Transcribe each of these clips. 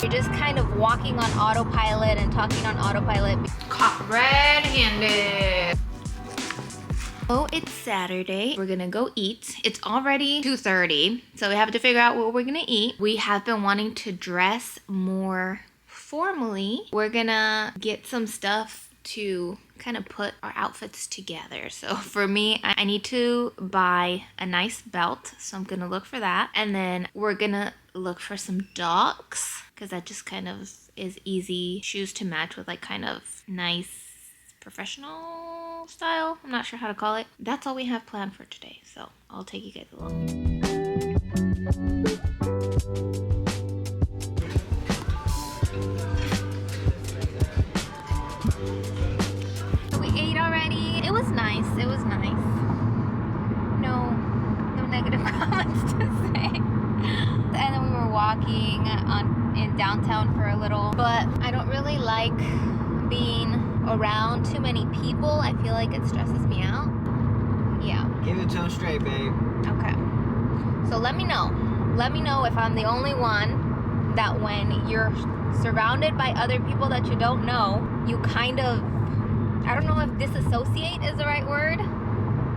You're just kind of walking on autopilot and talking on autopilot. Caught red-handed. Oh, it's Saturday. We're gonna go eat. It's already 2:30, so we have to figure out what we're gonna eat. We have been wanting to dress more formally. We're gonna get some stuff to kind of put our outfits together. So for me, I need to buy a nice belt, so I'm gonna look for that. And then we're gonna look for some Docs, because that just kind of is easy shoes to match with like kind of nice professional style. I'm not sure how to call it. That's all we have planned for today, so I'll take you guys along. It was nice. It was nice. No negative comments to say. And then we were walking in downtown for a little, but I don't really like being around too many people. I feel like it stresses me out. Yeah. Keep it to them straight, babe. Okay. So let me know. Let me know if I'm the only one that when you're surrounded by other people that you don't know, you kind of, I don't know if disassociate is the right word,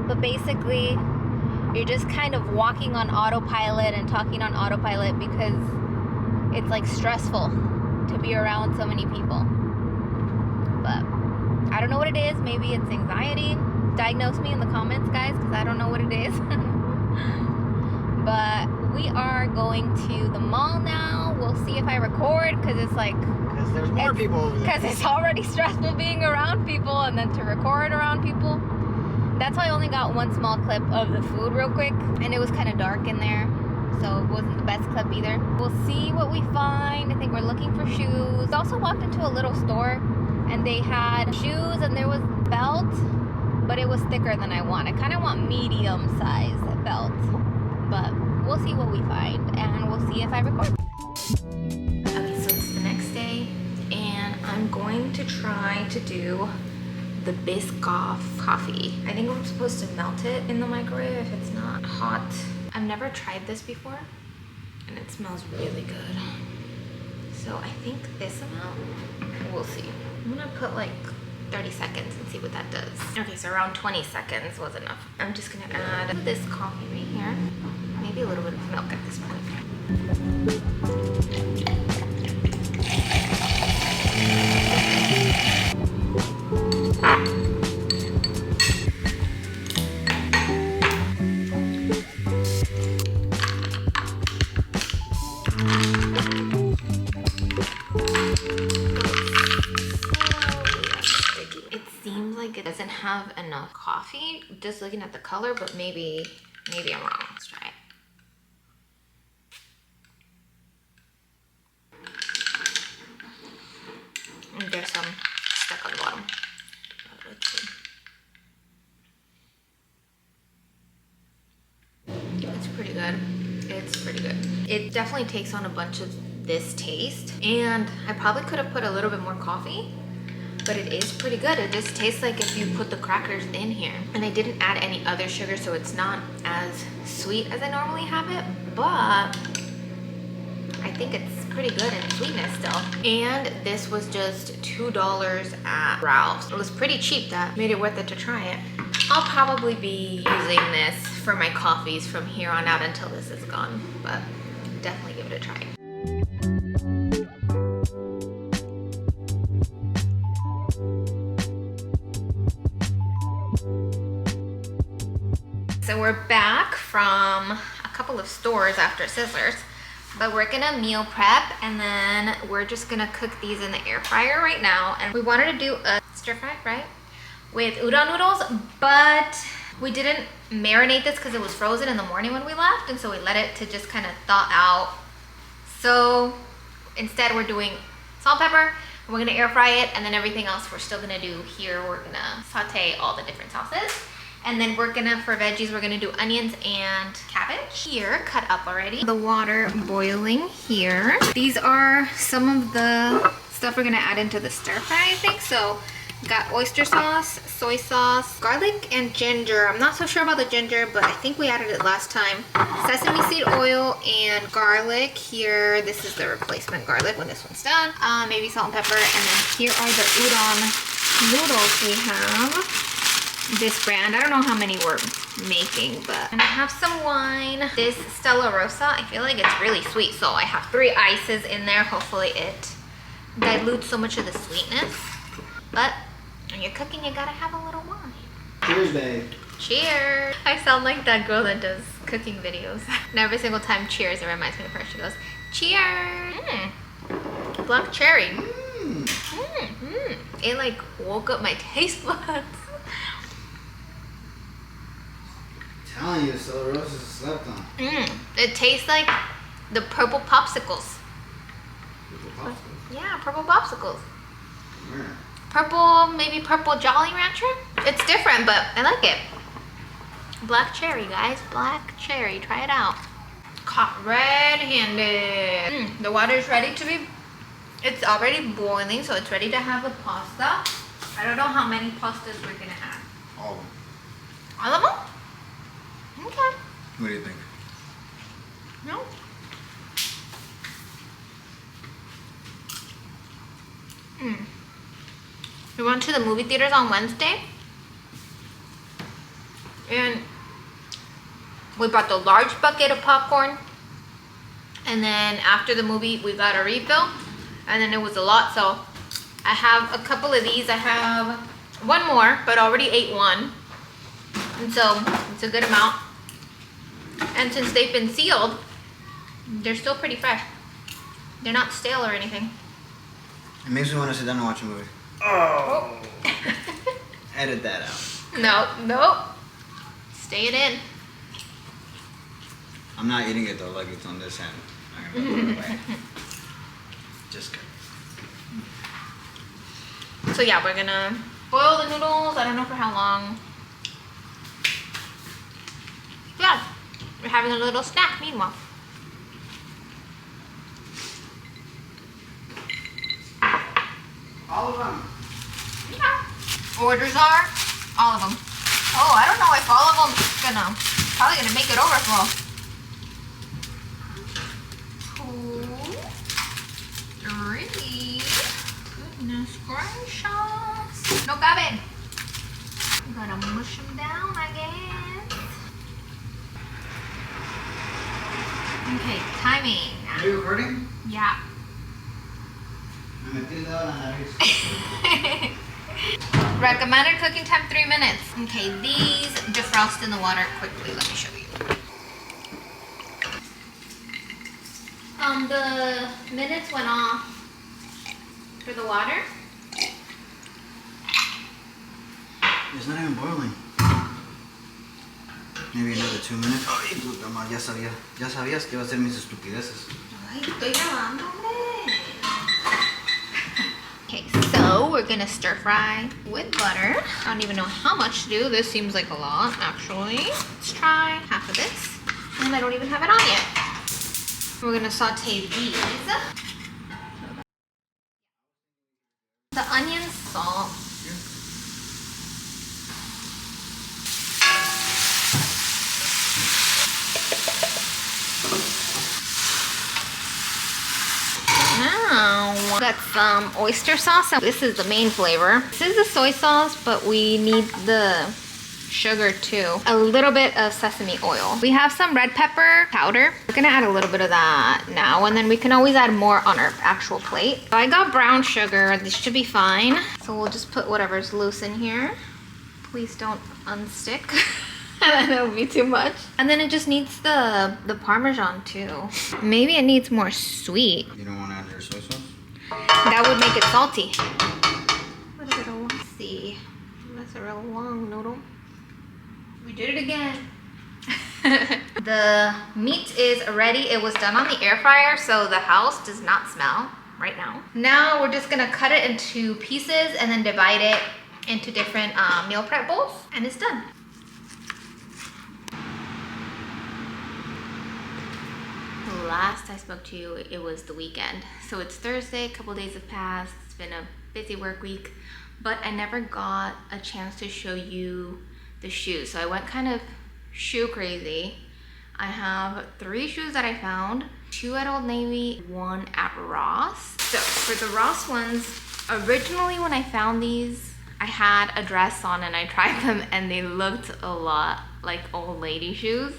but basically you're just kind of walking on autopilot and talking on autopilot because it's like stressful to be around so many people. But I don't know what it is. Maybe it's anxiety. Diagnose me in the comments, guys, because I don't know what it is. But we are going to the mall now. We'll see if I record, because it's like, because there's more people over there. Because it's already stressful being around people, and then to record around people. That's why I only got one small clip of the food real quick, and it was kind of dark in there, so it wasn't the best clip either. We'll see what we find. I think we're looking for shoes. We also walked into a little store, and they had shoes, and there was a belt, but it was thicker than I want. I kind of want medium size belt, but we'll see what we find, and we'll see if I record. Okay, so it's the next day, and I'm going to try to do the Biscoff coffee. I think I'm supposed to melt it in the microwave if it's not hot. I've never tried this before, and it smells really good. So I think this amount, we'll see. I'm gonna put like 30 seconds and see what that does. Okay, so around 20 seconds was enough. I'm just gonna add this coffee right here. Maybe a little bit of milk at this point. It doesn't have enough coffee, just looking at the color, but maybe I'm wrong. Let's try it. And there's some stuck on the bottom. Let's see. It's pretty good. It's pretty good. It definitely takes on a bunch of this taste, and I probably could have put a little bit more coffee, but it is pretty good. It just tastes like if you put the crackers in here. And I didn't add any other sugar, so it's not as sweet as I normally have it, but I think it's pretty good in sweetness still. And this was just $2 at Ralph's. It was pretty cheap. That made it worth it to try it. I'll probably be using this for my coffees from here on out until this is gone, but definitely give it a try. So we're back from a couple of stores after Sizzlers, but we're gonna meal prep, and then we're just gonna cook these in the air fryer right now. And we wanted to do a stir fry, right, with udon noodles, but we didn't marinate this because it was frozen in the morning when we left, and so we let it to just kind of thaw out. So instead we're doing salt, pepper, and we're gonna air fry it, and then everything else we're still gonna do here. We're gonna saute all the different sauces. And then we're gonna, for veggies, we're gonna do onions and cabbage. Here, cut up already. The water boiling here. These are some of the stuff we're gonna add into the stir fry, I think. So Got oyster sauce, soy sauce, garlic, and ginger. I'm not so sure about the ginger, but I think we added it last time. Sesame seed oil and garlic. Here, this is the replacement garlic when this one's done. Maybe salt and pepper. And then here are the udon noodles we have. This brand, I don't know how many we're making, but. And I have some wine. This Stella Rosa, I feel like it's really sweet, so I have 3 ices in there. Hopefully it dilutes so much of the sweetness. But when you're cooking, you gotta have a little wine. Cheers, babe. Cheers. I sound like that girl that does cooking videos. And every single time cheers, it reminds me of her. She goes, cheers. Black cherry. It like woke up my taste buds. Telling you, Stella Rosa slept on. It tastes like the purple popsicles. Yeah, purple popsicles. Where? Purple, maybe purple Jolly Rancher. It's different, but I like it. Black cherry, guys. Black cherry. Try it out. Caught red-handed. The water is ready to be... It's already boiling, so it's ready to have the pasta. I don't know how many pastas we're gonna have. All of them. All of them? Okay. What do you think? No. We went to the movie theaters on Wednesday. And we bought the large bucket of popcorn. And then after the movie, we got a refill. And then it was a lot, so I have a couple of these. I have one more, but already ate one. And so it's a good amount. And since they've been sealed, they're still pretty fresh. They're not stale or anything. It makes me want to sit down and watch a movie. Oh. Edit that out. Nope. Stay it in. I'm not eating it though, like it's on this end. I'm gonna put it away. Just kidding. So yeah, we're gonna boil the noodles. I don't know for how long. Yeah, we're having a little snack meanwhile. All of them. Yeah. Orders are all of them. Oh, I don't know if all of them probably gonna make it overflow. 2, 3. Goodness gracious. No cabe. You gotta mush them down, I guess. Okay, timing. Are you recording? Yeah. Me metí el dedo en la nariz. Recommended cooking time 3 minutes. Okay, these defrost in the water quickly. Let me show you. The minutes went off for the water. It's not even boiling. Maybe another 2 minutes. Ay, puta madre, ya sabía. Ya sabías que iba a hacer mis estupideces. Ay, estoy grabando, hombre. Okay, so we're gonna stir fry with butter. I don't even know how much to do. This seems like a lot, actually. Let's try half of this. And I don't even have it on yet. We're gonna saute these. The onions, salt. Now, got some oyster sauce. This is the main flavor. This is the soy sauce, but we need the sugar too. A little bit of sesame oil. We have some red pepper powder. We're gonna add a little bit of that now, and then we can always add more on our actual plate. So I got brown sugar. This should be fine. So we'll just put whatever's loose in here. Please don't unstick. And then it'll be too much. And then it just needs the Parmesan too. Maybe it needs more sweet. You don't want to add your soy sauce? That would make it salty. Let's see. That's a real long noodle. We did it again. The meat is ready. It was done on the air fryer, so the house does not smell right now. Now we're just gonna cut it into pieces and then divide it into different meal prep bowls, and it's done. Last I spoke to you, it was the weekend. So it's Thursday, a couple days have passed. It's been a busy work week, but I never got a chance to show you the shoes. So I went kind of shoe crazy. I have 3 shoes that I found, 2 at Old Navy, 1 at Ross. So for the Ross ones, originally when I found these, I had a dress on and I tried them and they looked a lot like old lady shoes.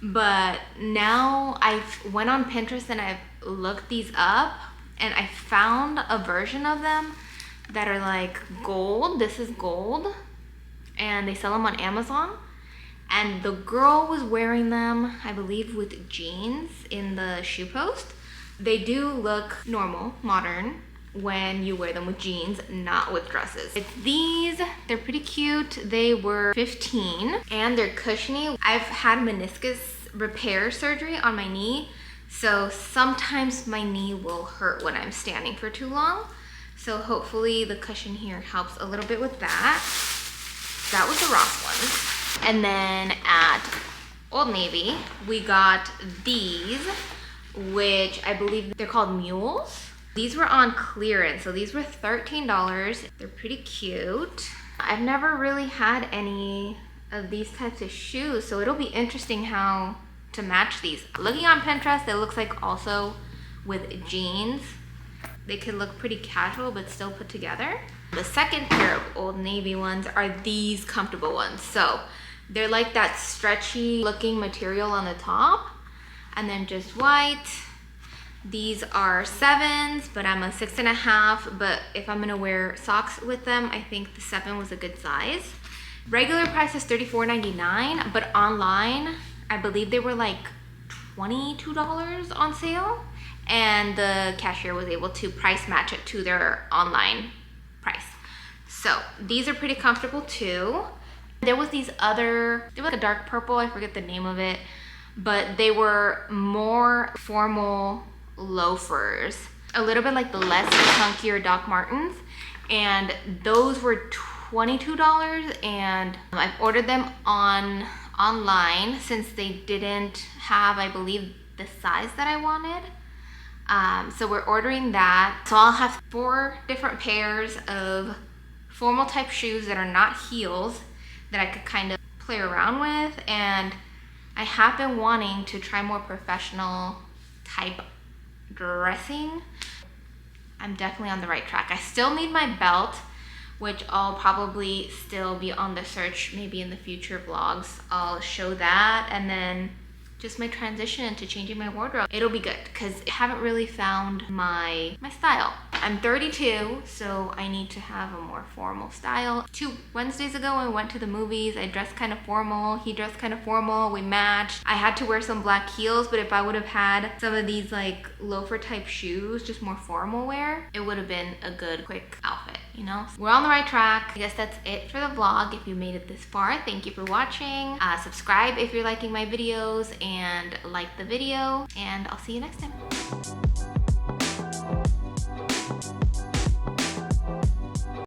But now I've went on Pinterest and I've looked these up and I found a version of them that are like gold. This is gold and they sell them on Amazon. And the girl was wearing them, I believe, with jeans in the shoe post. They do look normal, modern, when you wear them with jeans, not with dresses. It's these, they're pretty cute. They were $15 and they're cushiony. I've had meniscus repair surgery on my knee, so sometimes my knee will hurt when I'm standing for too long. So hopefully the cushion here helps a little bit with that. That was the Ross ones. And then at Old Navy, we got these, which I believe they're called mules. These were on clearance, so these were $13. They're pretty cute. I've never really had any of these types of shoes, so it'll be interesting how to match these. Looking on Pinterest, it looks like also with jeans, they could look pretty casual but still put together. The second pair of Old Navy ones are these comfortable ones. So they're like that stretchy looking material on the top and then just white. These are 7s, but I'm a 6.5, but if I'm gonna wear socks with them, I think the 7 was a good size. Regular price is $34.99, but online, I believe they were like $22 on sale, and the cashier was able to price match it to their online price. So these are pretty comfortable too. There was these other, they were like a dark purple, I forget the name of it, but they were more formal loafers, a little bit like the less chunkier Doc Martens, and those were $22, and I've ordered them online since they didn't have, I believe, the size that I wanted. So we're ordering that. So I'll have 4 different pairs of formal type shoes that are not heels that I could kind of play around with, and I have been wanting to try more professional type dressing. I'm definitely on the right track. I still need my belt, which I'll probably still be on the search maybe in the future vlogs. I'll show that, and then just my transition into changing my wardrobe. It'll be good because I haven't really found my style. I'm 32, so I need to have a more formal style. 2 Wednesdays ago, I went to the movies. I dressed kind of formal. He dressed kind of formal. We matched. I had to wear some black heels, but if I would have had some of these like loafer type shoes, just more formal wear, it would have been a good quick outfit, you know? We're on the right track. I guess that's it for the vlog. If you made it this far, thank you for watching. Subscribe if you're liking my videos and like the video, and I'll see you next time.